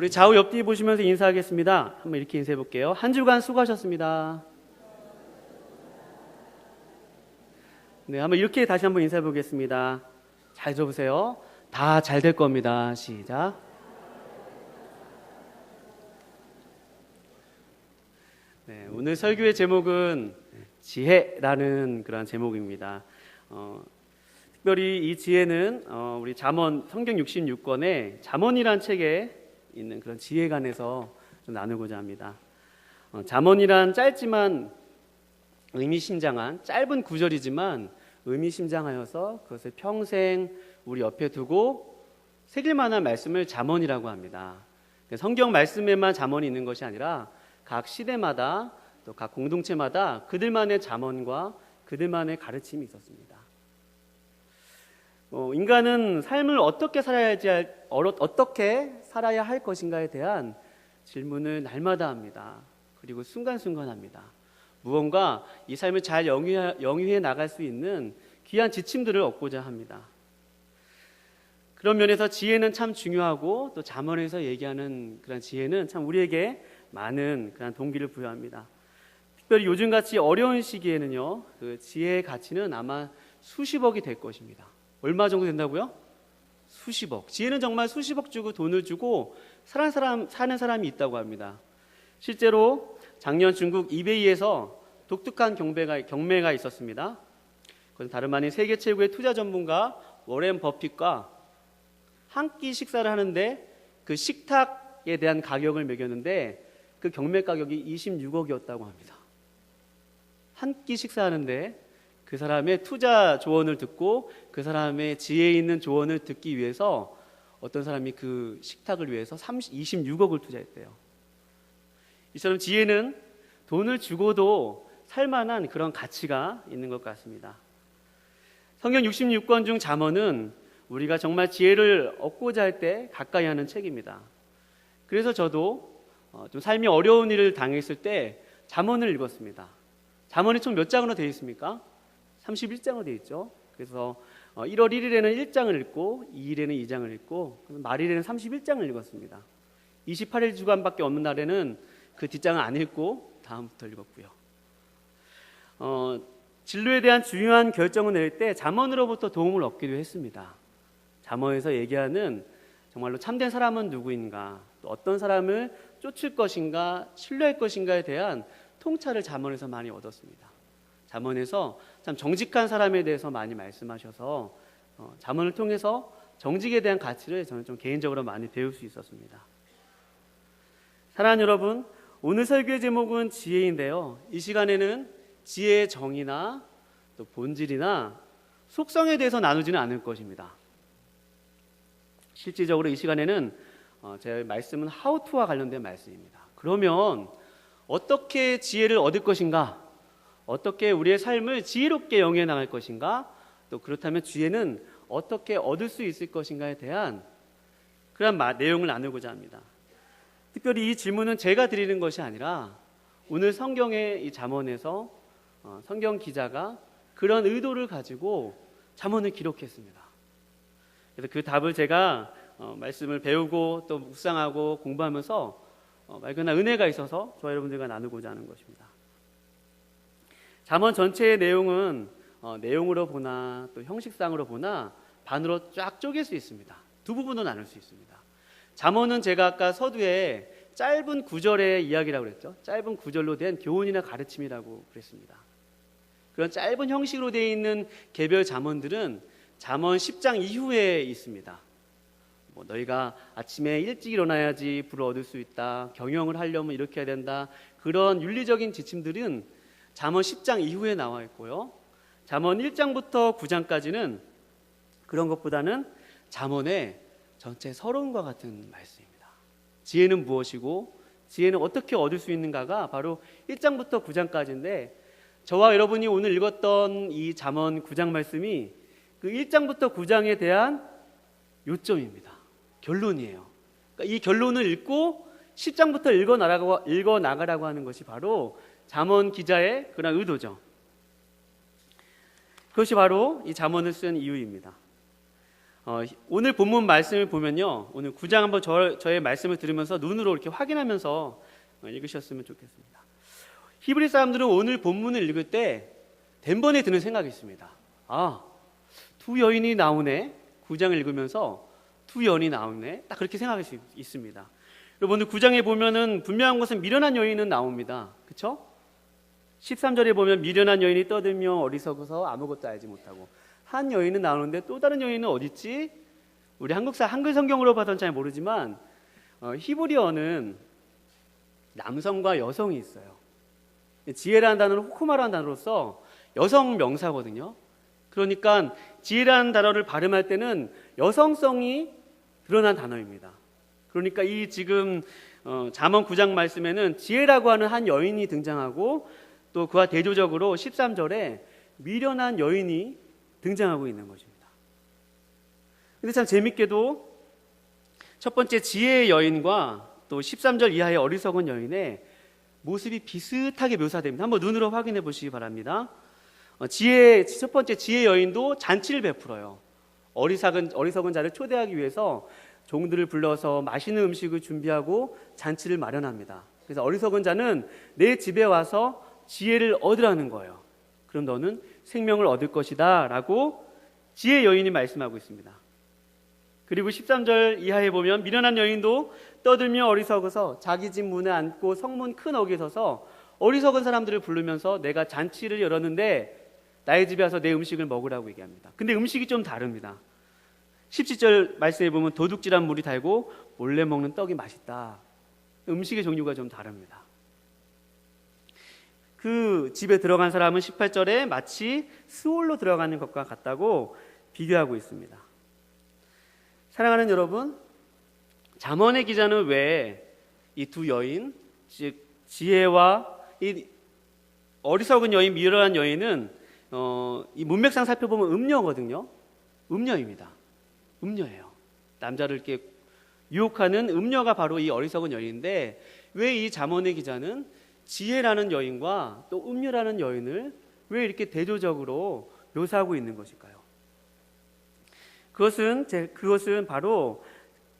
우리 좌우 옆뒤 보시면서 인사하겠습니다. 한번 이렇게 인사해 볼게요. 한 주간 수고하셨습니다. 네, 한번 이렇게 다시 한번 인사해 보겠습니다. 잘 들어보세요. 다 잘 될 겁니다. 시작. 네, 오늘 설교의 제목은 지혜라는 그런 제목입니다. 특별히 이 지혜는 우리 잠언 성경 66권에 잠언이란 책에 있는 그런 지혜에 관해서 좀 나누고자 합니다. 잠언이란 짧지만 의미심장한 짧은 구절이지만 의미심장하여서 그것을 평생 우리 옆에 두고 새길 만한 말씀을 잠언이라고 합니다. 성경 말씀에만 잠언이 있는 것이 아니라 각 시대마다 또 각 공동체마다 그들만의 잠언과 그들만의 가르침이 있었습니다. 인간은 삶을 어떻게 살아야 할 것인가에 대한 질문을 날마다 합니다. 그리고 순간순간합니다. 무언가 이 삶을 잘 영위해 나갈 수 있는 귀한 지침들을 얻고자 합니다. 그런 면에서 지혜는 참 중요하고 또 잠언에서 얘기하는 그런 지혜는 참 우리에게 많은 그런 동기를 부여합니다. 특별히 요즘같이 어려운 시기에는요, 그 지혜의 가치는 아마 수십억이 될 것입니다. 얼마 정도 된다고요? 수십억. 지혜는 정말 수십억 주고 돈을 주고 사는 사람이 있다고 합니다. 실제로 작년 중국 이베이에서 독특한 경매가 있었습니다. 그건 다름 아닌 세계 최고의 투자 전문가 워렌 버핏과 한 끼 식사를 하는데 그 식탁에 대한 가격을 매겼는데 그 경매 가격이 26억이었다고 합니다. 한 끼 식사하는데 그 사람의 투자 조언을 듣고 그 사람의 지혜 있는 조언을 듣기 위해서 어떤 사람이 그 식탁을 위해서 26억을 투자했대요. 이처럼 지혜는 돈을 주고도 살만한 그런 가치가 있는 것 같습니다. 성경 66권 중 잠언은 우리가 정말 지혜를 얻고자 할 때 가까이 하는 책입니다. 그래서 저도 좀 삶이 어려운 일을 당했을 때 잠언을 읽었습니다. 잠언이 총 몇 장으로 되어 있습니까? 31장으로 되어 있죠. 그래서 1월 1일에는 1장을 읽고 2일에는 2장을 읽고 말일에는 31장을 읽었습니다. 28일 주간밖에 없는 날에는 그 뒷장을 안 읽고 다음부터 읽었고요. 진로에 대한 중요한 결정을 내릴 때 잠언으로부터 도움을 얻기도 했습니다. 잠언에서 얘기하는 정말로 참된 사람은 누구인가, 또 어떤 사람을 쫓을 것인가, 신뢰할 것인가에 대한 통찰을 잠언에서 많이 얻었습니다. 잠언에서 참 정직한 사람에 대해서 많이 말씀하셔서 잠언을 통해서 정직에 대한 가치를 저는 좀 개인적으로 많이 배울 수 있었습니다. 사랑하는 여러분, 오늘 설교의 제목은 지혜인데요. 이 시간에는 지혜의 정의나 또 본질이나 속성에 대해서 나누지는 않을 것입니다. 실질적으로 이 시간에는 제 말씀은 how to와 관련된 말씀입니다. 그러면 어떻게 지혜를 얻을 것인가? 어떻게 우리의 삶을 지혜롭게 영위해 나갈 것인가? 또 그렇다면 지혜는 어떻게 얻을 수 있을 것인가에 대한 그런 내용을 나누고자 합니다. 특별히 이 질문은 제가 드리는 것이 아니라 오늘 성경의 이 잠언에서 성경 기자가 그런 의도를 가지고 잠언을 기록했습니다. 그래서 그 답을 제가 말씀을 배우고 또 묵상하고 공부하면서 말 그대로 은혜가 있어서 저와 여러분들과 나누고자 하는 것입니다. 잠언 전체의 내용은 내용으로 보나 또 형식상으로 보나 반으로 쫙 쪼갤 수 있습니다. 두 부분으로 나눌 수 있습니다. 잠언은 제가 아까 서두에 짧은 구절의 이야기라고 그랬죠. 짧은 구절로 된 교훈이나 가르침이라고 그랬습니다. 그런 짧은 형식으로 되어 있는 개별 잠언들은 잠언 10장 이후에 있습니다. 너희가 아침에 일찍 일어나야지 부를 얻을 수 있다. 경영을 하려면 이렇게 해야 된다. 그런 윤리적인 지침들은 잠언 10장 이후에 나와 있고요. 잠언 1장부터 9장까지는 그런 것보다는 잠언의 전체 서론과 같은 말씀입니다. 지혜는 무엇이고 지혜는 어떻게 얻을 수 있는가가 바로 1장부터 9장까지인데 저와 여러분이 오늘 읽었던 이 잠언 9장 말씀이 그 1장부터 9장에 대한 요점입니다. 결론이에요. 그러니까 이 결론을 읽고 10장부터 읽어나가라고 하는 것이 바로 잠언 기자의 그런 의도죠. 그것이 바로 이 잠언을 쓴 이유입니다. 오늘 본문 말씀을 보면요, 오늘 9장 한번 저의 말씀을 들으면서 눈으로 이렇게 확인하면서 읽으셨으면 좋겠습니다. 히브리 사람들은 오늘 본문을 읽을 때 단번에 드는 생각이 있습니다. 두 여인이 나오네. 9장을 읽으면서 두 여인이 나오네. 딱 그렇게 생각할 수 있습니다. 여러분, 오늘 9장에 보면은 분명한 것은 미련한 여인은 나옵니다. 그렇죠? 13절에 보면 미련한 여인이 떠들며 어리석어서 아무것도 알지 못하고, 한 여인은 나오는데 또 다른 여인은 어디 있지? 우리 한글 성경으로 봐서는 잘 모르지만 히브리어는 남성과 여성이 있어요. 지혜라는 단어는 호크마라는 단어로서 여성 명사거든요. 그러니까 지혜라는 단어를 발음할 때는 여성성이 드러난 단어입니다. 그러니까 이 지금 잠언 9장 말씀에는 지혜라고 하는 한 여인이 등장하고, 또 그와 대조적으로 13절에 미련한 여인이 등장하고 있는 것입니다. 근데 참 재밌게도 첫 번째 지혜의 여인과 또 13절 이하의 어리석은 여인의 모습이 비슷하게 묘사됩니다. 한번 눈으로 확인해 보시기 바랍니다. 첫 번째 지혜 여인도 잔치를 베풀어요. 어리석은 자를 초대하기 위해서 종들을 불러서 맛있는 음식을 준비하고 잔치를 마련합니다. 그래서 어리석은 자는 내 집에 와서 지혜를 얻으라는 거예요. 그럼 너는 생명을 얻을 것이다 라고 지혜 여인이 말씀하고 있습니다. 그리고 13절 이하에 보면 미련한 여인도 떠들며 어리석어서 자기 집 문에 앉고 성문 큰 어귀에 서서 어리석은 사람들을 부르면서 내가 잔치를 열었는데 나의 집에 와서 내 음식을 먹으라고 얘기합니다. 근데 음식이 좀 다릅니다. 17절 말씀에 보면 도둑질한 물이 달고 몰래 먹는 떡이 맛있다. 음식의 종류가 좀 다릅니다. 그 집에 들어간 사람은 18절에 마치 스올로 들어가는 것과 같다고 비교하고 있습니다. 사랑하는 여러분, 잠언의 기자는 왜 이 두 여인, 즉 지혜와 이 어리석은 여인, 미련한 여인은 이 문맥상 살펴보면 음녀거든요. 음녀입니다. 음녀예요. 남자를 이렇게 유혹하는 음녀가 바로 이 어리석은 여인인데, 왜 이 잠언의 기자는 지혜라는 여인과 또 음녀라는 여인을 왜 이렇게 대조적으로 묘사하고 있는 것일까요? 그것은 바로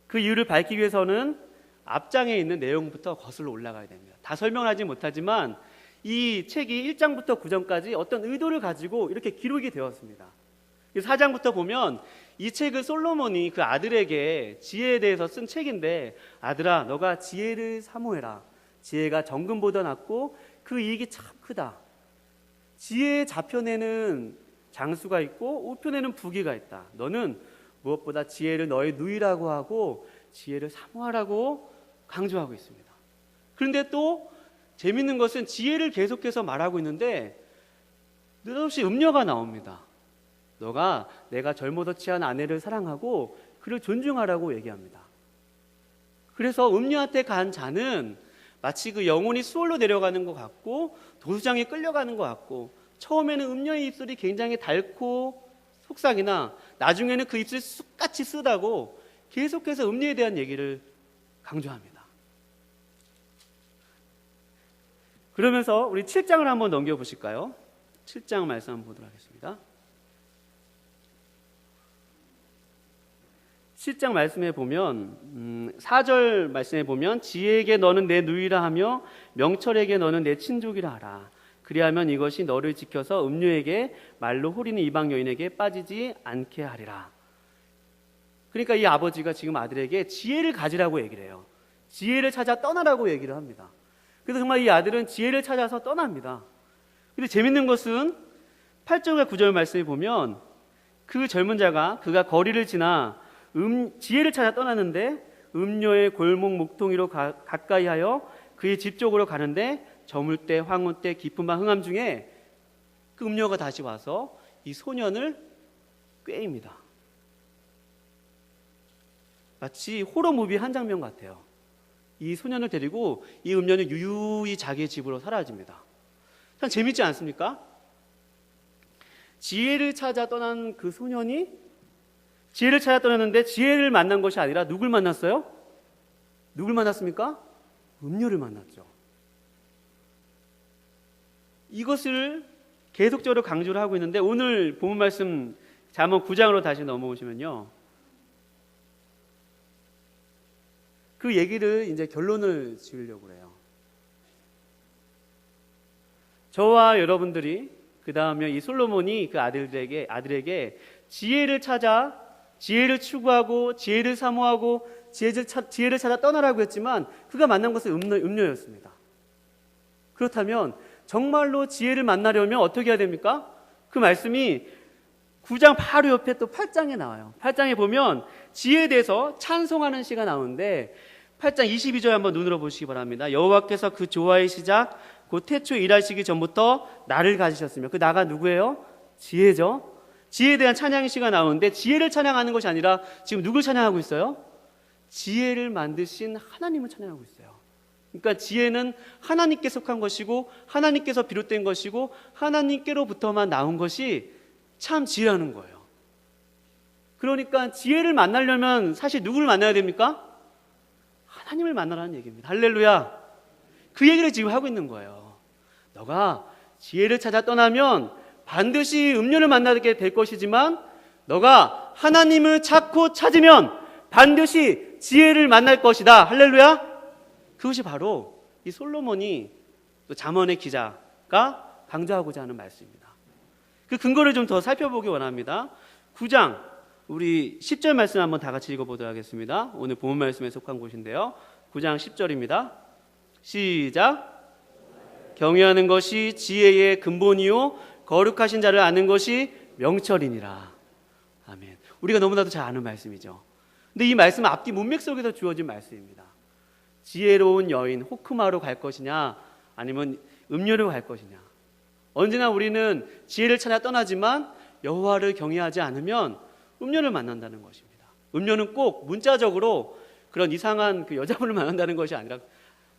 그 이유를 밝히기 위해서는 앞장에 있는 내용부터 거슬러 올라가야 됩니다. 다 설명하지 못하지만 이 책이 1장부터 9장까지 어떤 의도를 가지고 이렇게 기록이 되었습니다. 4장부터 보면 이 책을 솔로몬이 그 아들에게 지혜에 대해서 쓴 책인데, 아들아 너가 지혜를 사모해라. 지혜가 정금보다 낫고 그 이익이 참 크다. 지혜의 좌편에는 장수가 있고 우편에는 부귀가 있다. 너는 무엇보다 지혜를 너의 누이라고 하고 지혜를 사모하라고 강조하고 있습니다. 그런데 또 재밌는 것은 지혜를 계속해서 말하고 있는데 느닷없이 음녀가 나옵니다. 내가 젊어서 취한 아내를 사랑하고 그를 존중하라고 얘기합니다. 그래서 음녀한테 간 자는 마치 그 영혼이 수월로 내려가는 것 같고 도수장에 끌려가는 것 같고, 처음에는 음녀의 입술이 굉장히 달고 속삭이나 나중에는 그 입술이 쑥같이 쓰다고 계속해서 음녀에 대한 얘기를 강조합니다. 그러면서 우리 7장을 한번 넘겨보실까요? 7장 말씀 한번 보도록 하겠습니다. 7장 말씀에 보면 4절 말씀에 보면 지혜에게 너는 내 누이라 하며 명철에게 너는 내 친족이라 하라. 그리하면 이것이 너를 지켜서 음료에게 말로 홀리는 이방 여인에게 빠지지 않게 하리라. 그러니까 이 아버지가 지금 아들에게 지혜를 가지라고 얘기를 해요. 지혜를 찾아 떠나라고 얘기를 합니다. 그래서 정말 이 아들은 지혜를 찾아서 떠납니다. 근데 재밌는 것은 8절과 9절 말씀에 보면 그 젊은 자가 그가 거리를 지나 지혜를 찾아 떠나는데 음녀의 골목 목동이로 가까이 하여 그의 집 쪽으로 가는데 저물 때 황혼 때 깊은 밤 흥함 중에 그 음녀가 다시 와서 이 소년을 꾀입니다. 마치 호러 무비 한 장면 같아요. 이 소년을 데리고 이 음녀는 유유히 자기의 집으로 사라집니다. 참 재밌지 않습니까? 지혜를 찾아 떠난 그 소년이 지혜를 찾아 떠났는데 지혜를 만난 것이 아니라 누굴 만났어요? 누굴 만났습니까? 음녀를 만났죠. 이것을 계속적으로 강조를 하고 있는데, 오늘 본문 말씀 잠언 9장으로 다시 넘어오시면요, 그 얘기를 이제 결론을 지으려고 그래요. 저와 여러분들이 그 다음에 이 솔로몬이 그 아들에게 지혜를 찾아 지혜를 추구하고 지혜를 사모하고 지혜를 찾아 떠나라고 했지만 그가 만난 것은 음료였습니다. 그렇다면 정말로 지혜를 만나려면 어떻게 해야 됩니까? 그 말씀이 9장 바로 옆에 또 8장에 나와요. 8장에 보면 지혜에 대해서 찬송하는 시가 나오는데 8장 22절 한번 눈으로 보시기 바랍니다. 여호와께서 그 조화의 시작 곧 태초 일하시기 전부터 나를 가지셨으며 그 나가 누구예요? 지혜죠. 지혜에 대한 찬양의 시가 나오는데 지혜를 찬양하는 것이 아니라 지금 누굴 찬양하고 있어요? 지혜를 만드신 하나님을 찬양하고 있어요. 그러니까 지혜는 하나님께 속한 것이고 하나님께서 비롯된 것이고 하나님께로부터만 나온 것이 참 지혜라는 거예요. 그러니까 지혜를 만나려면 사실 누구를 만나야 됩니까? 하나님을 만나라는 얘기입니다. 할렐루야. 그 얘기를 지금 하고 있는 거예요. 너가 지혜를 찾아 떠나면 반드시 음료를 만나게 될 것이지만 너가 하나님을 찾고 찾으면 반드시 지혜를 만날 것이다. 할렐루야. 그것이 바로 이 솔로몬이 또 잠언의 기자가 강조하고자 하는 말씀입니다. 그 근거를 좀 더 살펴보기 원합니다. 9장 우리 10절 말씀 한번 다 같이 읽어보도록 하겠습니다. 오늘 본문 말씀에 속한 곳인데요. 9장 10절입니다. 시작. 경외하는 것이 지혜의 근본이요 거룩하신 자를 아는 것이 명철이니라. 아멘. 우리가 너무나도 잘 아는 말씀이죠. 근데 이 말씀은 앞뒤 문맥 속에서 주어진 말씀입니다. 지혜로운 여인 호크마로 갈 것이냐 아니면 음료로 갈 것이냐. 언제나 우리는 지혜를 찾아 떠나지만 여호와를 경외하지 않으면 음료를 만난다는 것입니다. 음료는 꼭 문자적으로 그런 이상한 그 여자분을 만난다는 것이 아니라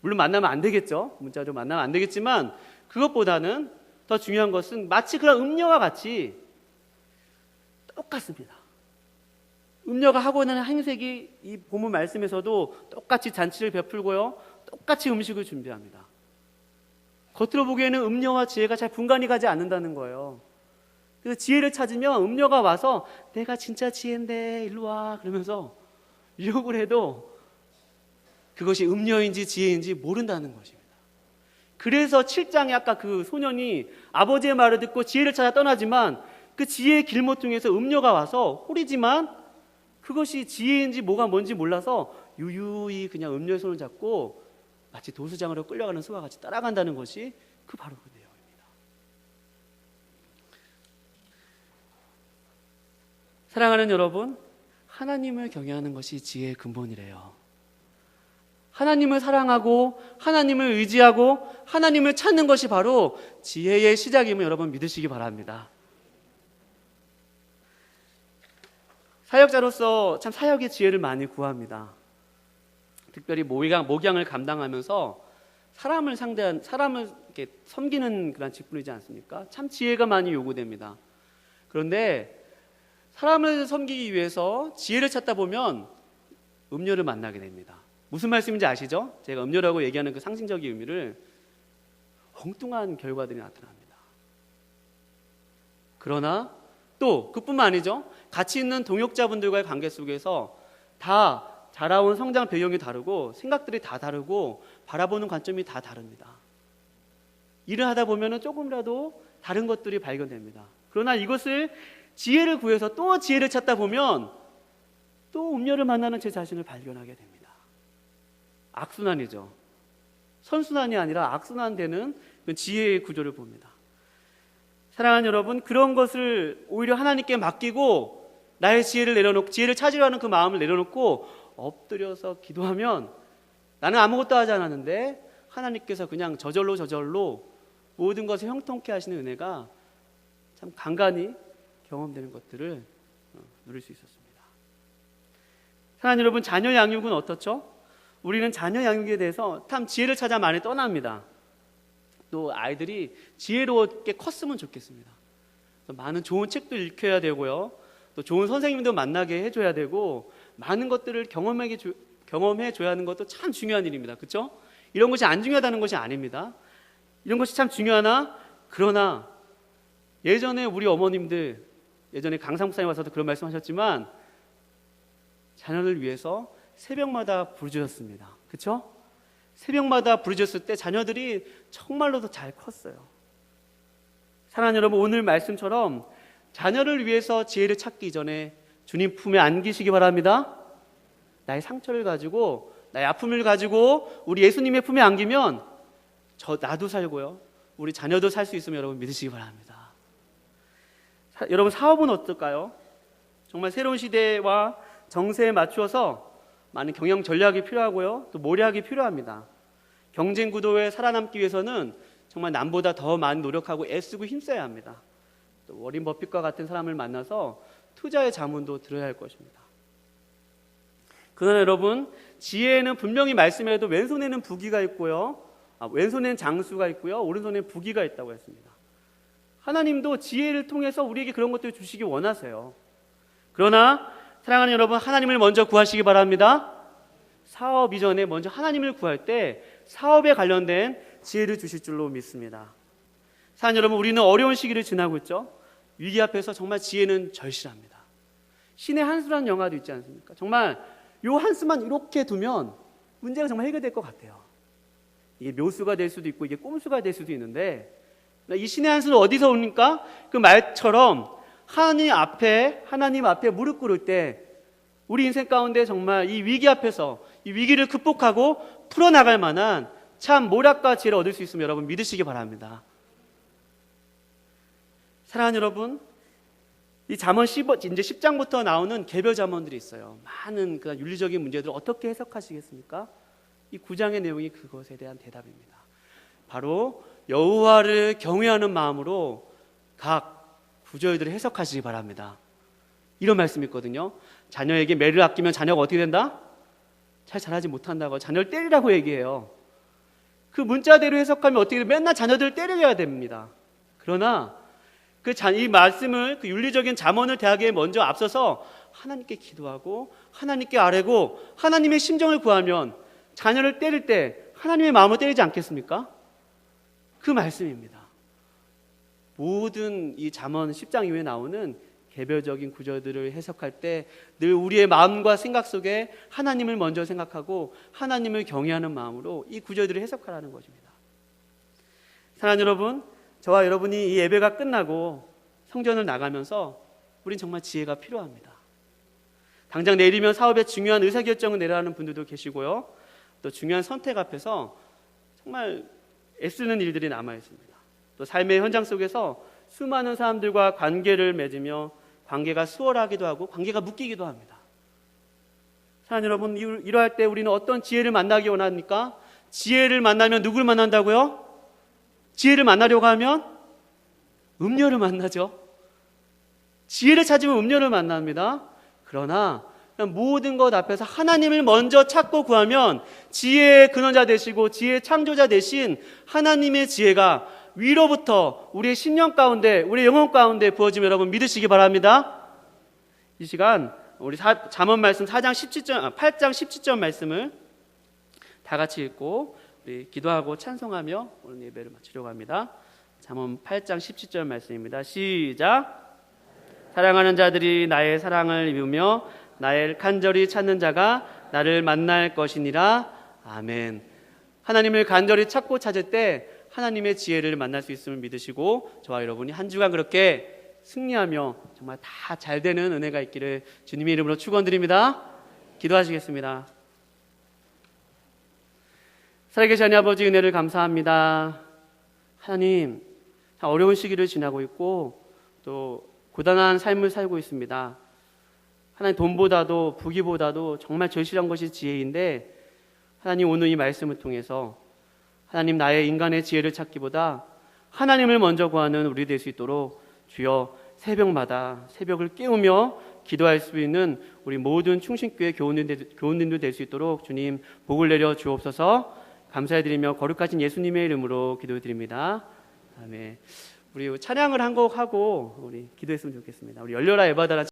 물론 만나면 안 되겠죠. 문자적으로 만나면 안 되겠지만 그것보다는 더 중요한 것은 마치 그런 음료와 같이 똑같습니다. 음료가 하고 있는 행색이 이 본문 말씀에서도 똑같이 잔치를 베풀고요. 똑같이 음식을 준비합니다. 겉으로 보기에는 음료와 지혜가 잘 분간이 가지 않는다는 거예요. 그래서 지혜를 찾으면 음료가 와서 내가 진짜 지혜인데 일로 와 그러면서 유혹을 해도 그것이 음료인지 지혜인지 모른다는 것입니다. 그래서 7장에 아까 그 소년이 아버지의 말을 듣고 지혜를 찾아 떠나지만 그 지혜의 길모퉁이에서 음료가 와서 홀이지만 그것이 지혜인지 뭐가 뭔지 몰라서 유유히 그냥 음료의 손을 잡고 마치 도수장으로 끌려가는 소와 같이 따라간다는 것이 바로 그 내용입니다. 사랑하는 여러분, 하나님을 경외하는 것이 지혜의 근본이래요. 하나님을 사랑하고 하나님을 의지하고 하나님을 찾는 것이 바로 지혜의 시작임을 여러분 믿으시기 바랍니다. 사역자로서 참 사역의 지혜를 많이 구합니다. 특별히 목양을 감당하면서 사람을 이렇게 섬기는 그런 직분이지 않습니까? 참 지혜가 많이 요구됩니다. 그런데 사람을 섬기기 위해서 지혜를 찾다 보면 음료를 만나게 됩니다. 무슨 말씀인지 아시죠? 제가 음료라고 얘기하는 그 상징적인 의미를 엉뚱한 결과들이 나타납니다. 그러나 또 그뿐만 아니죠. 같이 있는 동역자분들과의 관계 속에서 다 자라온 성장 배경이 다르고 생각들이 다 다르고 바라보는 관점이 다 다릅니다. 일을 하다 보면 조금이라도 다른 것들이 발견됩니다. 그러나 이것을 지혜를 구해서 또 지혜를 찾다 보면 또 음료를 만나는 제 자신을 발견하게 됩니다. 악순환이죠. 선순환이 아니라 악순환되는 지혜의 구조를 봅니다. 사랑하는 여러분, 그런 것을 오히려 하나님께 맡기고 나의 지혜를 내려놓고 지혜를 찾으려 하는 그 마음을 내려놓고 엎드려서 기도하면 나는 아무것도 하지 않았는데 하나님께서 그냥 저절로 모든 것을 형통케 하시는 은혜가 참 간간히 경험되는 것들을 누릴 수 있었습니다. 사랑하는 여러분, 자녀 양육은 어떻죠? 우리는 자녀 양육에 대해서 참 지혜를 찾아 많이 떠납니다. 또 아이들이 지혜롭게 컸으면 좋겠습니다. 많은 좋은 책도 읽혀야 되고요. 또 좋은 선생님도 만나게 해줘야 되고 많은 것들을 경험해줘야 하는 것도 참 중요한 일입니다. 그렇죠? 이런 것이 안 중요하다는 것이 아닙니다. 이런 것이 참 중요하나 그러나 예전에 우리 어머님들 예전에 강상 목사님 와서도 그런 말씀하셨지만 자녀를 위해서 새벽마다 부르짖었습니다. 그렇죠? 새벽마다 부르짖었을 때 자녀들이 정말로도 잘 컸어요. 사랑하는 여러분, 오늘 말씀처럼 자녀를 위해서 지혜를 찾기 전에 주님 품에 안기시기 바랍니다. 나의 상처를 가지고, 나의 아픔을 가지고 우리 예수님의 품에 안기면 나도 살고요, 우리 자녀도 살 수 있으면 여러분 믿으시기 바랍니다. 여러분, 사업은 어떨까요? 정말 새로운 시대와 정세에 맞추어서 많은 경영 전략이 필요하고요, 또 모략이 필요합니다. 경쟁 구도에 살아남기 위해서는 정말 남보다 더 많이 노력하고 애쓰고 힘써야 합니다. 또 워린 버핏과 같은 사람을 만나서 투자의 자문도 들어야 할 것입니다. 그러나 여러분, 지혜에는 분명히 말씀해도 왼손에는 부기가 있고요, 왼손에는 장수가 있고요, 오른손에는 부기가 있다고 했습니다. 하나님도 지혜를 통해서 우리에게 그런 것들을 주시기 원하세요. 그러나 사랑하는 여러분, 하나님을 먼저 구하시기 바랍니다. 사업 이전에 먼저 하나님을 구할 때 사업에 관련된 지혜를 주실 줄로 믿습니다. 사랑하는 여러분, 우리는 어려운 시기를 지나고 있죠. 위기 앞에서 정말 지혜는 절실합니다. 신의 한 수라는 영화도 있지 않습니까? 정말 요 한 수만 이렇게 두면 문제가 정말 해결될 것 같아요. 이게 묘수가 될 수도 있고 이게 꼼수가 될 수도 있는데, 이 신의 한 수는 어디서 옵니까? 그 말처럼 하나님 앞에 무릎 꿇을 때 우리 인생 가운데 정말 이 위기 앞에서 이 위기를 극복하고 풀어나갈 만한 참 모략과 지혜를 얻을 수 있으면 여러분 믿으시기 바랍니다. 사랑하는 여러분, 이 잠언 이제 10장부터 나오는 개별 잠언들이 있어요. 많은 그 윤리적인 문제들을 어떻게 해석하시겠습니까? 이 9장의 내용이 그것에 대한 대답입니다. 바로 여호와를 경외하는 마음으로 각 구절들을 해석하시기 바랍니다. 이런 말씀이 있거든요. 자녀에게 매를 아끼면 자녀가 어떻게 된다? 잘 자라지 못한다고, 자녀를 때리라고 얘기해요. 그 문자대로 해석하면 어떻게 맨날 자녀들을 때려야 됩니다. 그러나 이 말씀을, 그 윤리적인 잠언을 대하기에 먼저 앞서서 하나님께 기도하고 하나님께 아뢰고 하나님의 심정을 구하면 자녀를 때릴 때 하나님의 마음을 때리지 않겠습니까? 그 말씀입니다. 모든 이 잠언 10장 이후에 나오는 개별적인 구절들을 해석할 때 늘 우리의 마음과 생각 속에 하나님을 먼저 생각하고 하나님을 경외하는 마음으로 이 구절들을 해석하라는 것입니다. 사랑하는 여러분, 저와 여러분이 이 예배가 끝나고 성전을 나가면서 우린 정말 지혜가 필요합니다. 당장 내일이면 사업에 중요한 의사결정을 내려야 하는 분들도 계시고요, 또 중요한 선택 앞에서 정말 애쓰는 일들이 남아 있습니다. 또 삶의 현장 속에서 수많은 사람들과 관계를 맺으며 관계가 수월하기도 하고 관계가 묶이기도 합니다. 사랑하는 여러분, 이러할 때 우리는 어떤 지혜를 만나기 원합니까? 지혜를 만나면 누굴 만난다고요? 지혜를 만나려고 하면 음료를 만나죠. 지혜를 찾으면 음료를 만납니다. 그러나 모든 것 앞에서 하나님을 먼저 찾고 구하면 지혜의 근원자 되시고 지혜의 창조자 되신 하나님의 지혜가 위로부터 우리의 심령 가운데, 우리의 영혼 가운데 부어지면 여러분 믿으시기 바랍니다. 이 시간 우리 잠언 말씀 8장 17절 말씀을 다 같이 읽고 우리 기도하고 찬송하며 오늘 예배를 마치려고 합니다. 잠언 8장 17절 말씀입니다. 시작. 사랑하는 자들이 나의 사랑을 입으며 나를 간절히 찾는 자가 나를 만날 것이니라. 아멘. 하나님을 간절히 찾고 찾을 때 하나님의 지혜를 만날 수 있음을 믿으시고 저와 여러분이 한 주간 그렇게 승리하며 정말 다 잘 되는 은혜가 있기를 주님의 이름으로 축원드립니다. 기도하시겠습니다. 살아계신 하나님 아버지, 은혜를 감사합니다. 하나님, 어려운 시기를 지나고 있고 또 고단한 삶을 살고 있습니다. 하나님, 돈보다도 부귀보다도 정말 절실한 것이 지혜인데, 하나님 오늘 이 말씀을 통해서 하나님, 나의 인간의 지혜를 찾기보다 하나님을 먼저 구하는 우리 될 수 있도록 주여 새벽마다 새벽을 깨우며 기도할 수 있는 우리 모든 충신교회 교우님들 될 수 있도록 주님 복을 내려 주옵소서. 감사드리며 거룩하신 예수님의 이름으로 기도드립니다. 아멘. 우리 찬양을 한 곡 하고 우리 기도했으면 좋겠습니다. 우리 열려라 에바다라